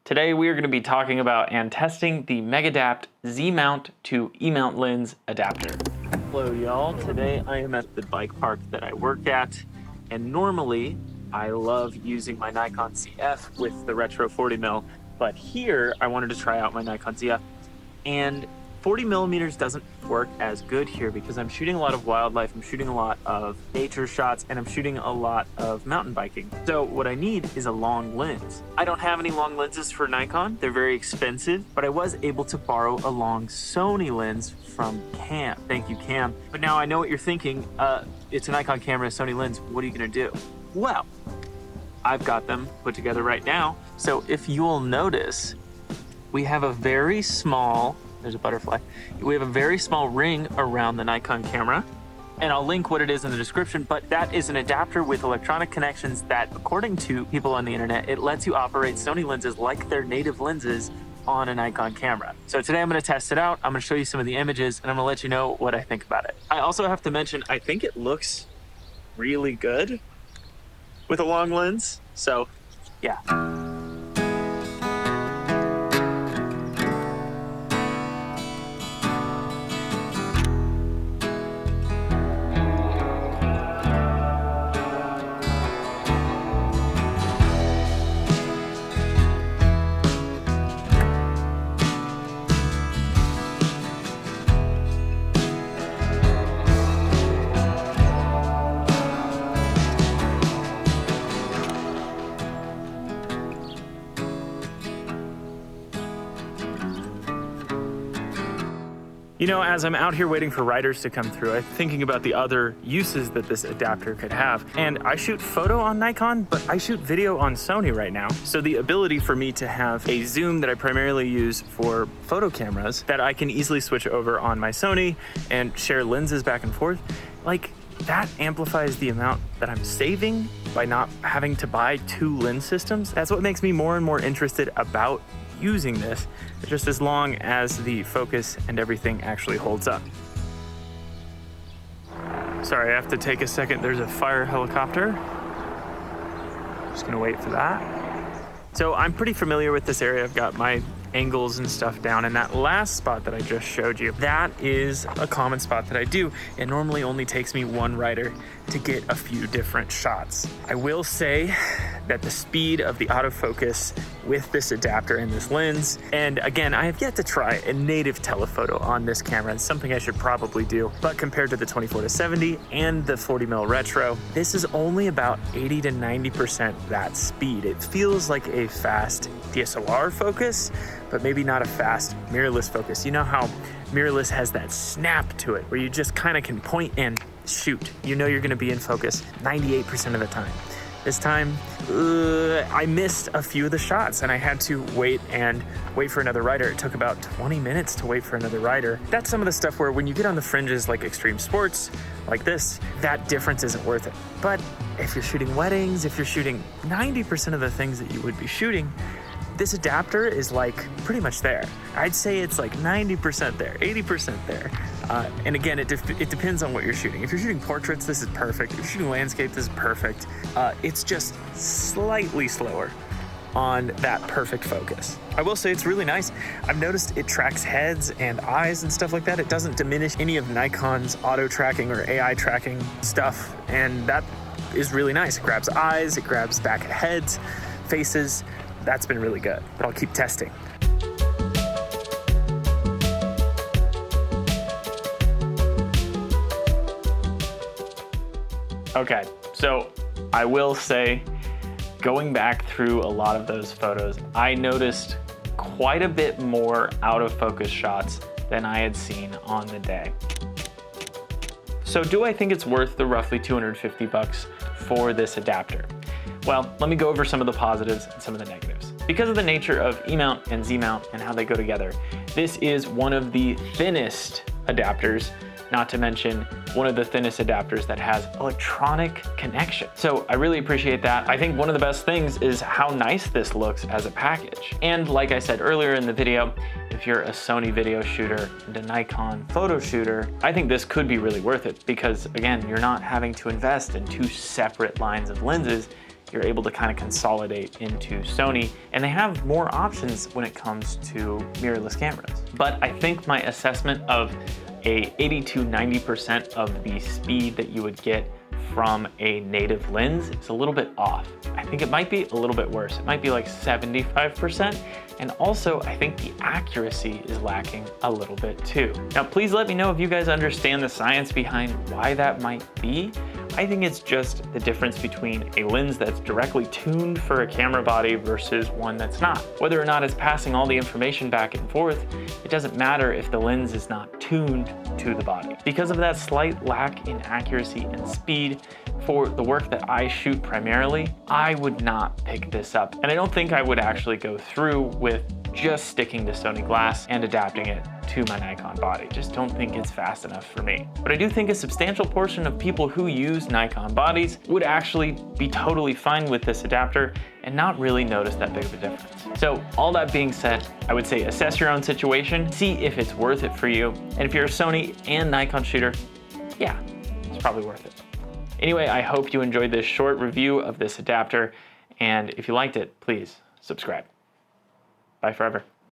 Today we are going to be talking about and testing the Megadap Z-Mount to E-Mount lens adapter. Hello y'all, today I am at the bike park that I work at, and normally I love using my Nikon CF with the retro 40mm, but here I wanted to try out my Nikon ZF, and 40mm doesn't work as good here because I'm shooting a lot of wildlife, I'm shooting a lot of nature shots, and I'm shooting a lot of mountain biking. So what I need is a long lens. I don't have any long lenses for Nikon, they're very expensive, but I was able to borrow a long Sony lens from Cam. Thank you, Cam. But now I know what you're thinking, it's a Nikon camera, a Sony lens, what are you gonna do? Well, I've got them put together right now. So if you'll notice, we have a very small, there's a butterfly. We have a very small ring around the Nikon camera, and I'll link what it is in the description, but that is an adapter with electronic connections that, according to people on the internet, it lets you operate Sony lenses like they're native lenses on a Nikon camera. So today I'm gonna test it out, I'm gonna show you some of the images, and I'm gonna let you know what I think about it. I also have to mention, I think it looks really good with a long lens, so yeah. You know, as I'm out here waiting for riders to come through, I'm thinking about the other uses that this adapter could have. And I shoot photo on Nikon, but I shoot video on Sony right now. So the ability for me to have a zoom that I primarily use for photo cameras that I can easily switch over on my Sony and share lenses back and forth, like that amplifies the amount that I'm saving by not having to buy two lens systems. That's what makes me more and more interested about using this, just as long as the focus and everything actually holds up. Sorry, I have to take a second. There's a fire helicopter. Just gonna wait for that. So I'm pretty familiar with this area. I've got my angles and stuff down, and that last spot that I just showed you, that is a common spot that I do. It normally only takes me one rider to get a few different shots. I will say that the speed of the autofocus with this adapter and this lens, and again, I have yet to try a native telephoto on this camera. It's something I should probably do, but compared to the 24-70 and the 40mm retro, this is only about 80 to 90% that speed. It feels like a fast DSLR focus, but maybe not a fast mirrorless focus. You know how mirrorless has that snap to it, where you just kind of can point and shoot. You know you're gonna be in focus 98% of the time. This time, I missed a few of the shots and I had to wait for another rider. It took about 20 minutes to wait for another rider. That's some of the stuff where when you get on the fringes like extreme sports, like this, that difference isn't worth it. But if you're shooting weddings, if you're shooting 90% of the things that you would be shooting, this adapter is like pretty much there. I'd say it's like 90% there, 80% there. And again, it depends on what you're shooting. If you're shooting portraits, this is perfect. If you're shooting landscape, this is perfect. It's just slightly slower on that perfect focus. I will say it's really nice. I've noticed it tracks heads and eyes and stuff like that. It doesn't diminish any of Nikon's auto tracking or AI tracking stuff. And that is really nice. It grabs eyes, it grabs back at heads, faces. That's been really good, but I'll keep testing. Okay, so I will say, going back through a lot of those photos, I noticed quite a bit more out of focus shots than I had seen on the day. So do I think it's worth the roughly 250 bucks for this adapter? Well, let me go over some of the positives and some of the negatives. Because of the nature of E-Mount and Z-Mount and how they go together, this is one of the thinnest adapters, not to mention one of the thinnest adapters that has electronic connection. So I really appreciate that. I think one of the best things is how nice this looks as a package. And like I said earlier in the video, if you're a Sony video shooter and a Nikon photo shooter, I think this could be really worth it because again, you're not having to invest in two separate lines of lenses. you're able to kind of consolidate into Sony, and they have more options when it comes to mirrorless cameras. But I think my assessment of a 80 to 90% of the speed that you would get from a native lens is a little bit off. I think it might be a little bit worse. It might be like 75%. And also, I think the accuracy is lacking a little bit too. Now, please let me know if you guys understand the science behind why that might be. I think it's just the difference between a lens that's directly tuned for a camera body versus one that's not. Whether or not it's passing all the information back and forth, it doesn't matter if the lens is not tuned to the body. Because of that slight lack in accuracy and speed for the work that I shoot primarily, I would not pick this up. And I don't think I would actually go through with just sticking to Sony glass and adapting it to my Nikon body. Just don't think it's fast enough for me. But I do think a substantial portion of people who use Nikon bodies would actually be totally fine with this adapter and not really notice that big of a difference. So all that being said, I would say assess your own situation, see if it's worth it for you. And if you're a Sony and Nikon shooter, yeah, it's probably worth it. Anyway, I hope you enjoyed this short review of this adapter. And if you liked it, please subscribe. Bye forever.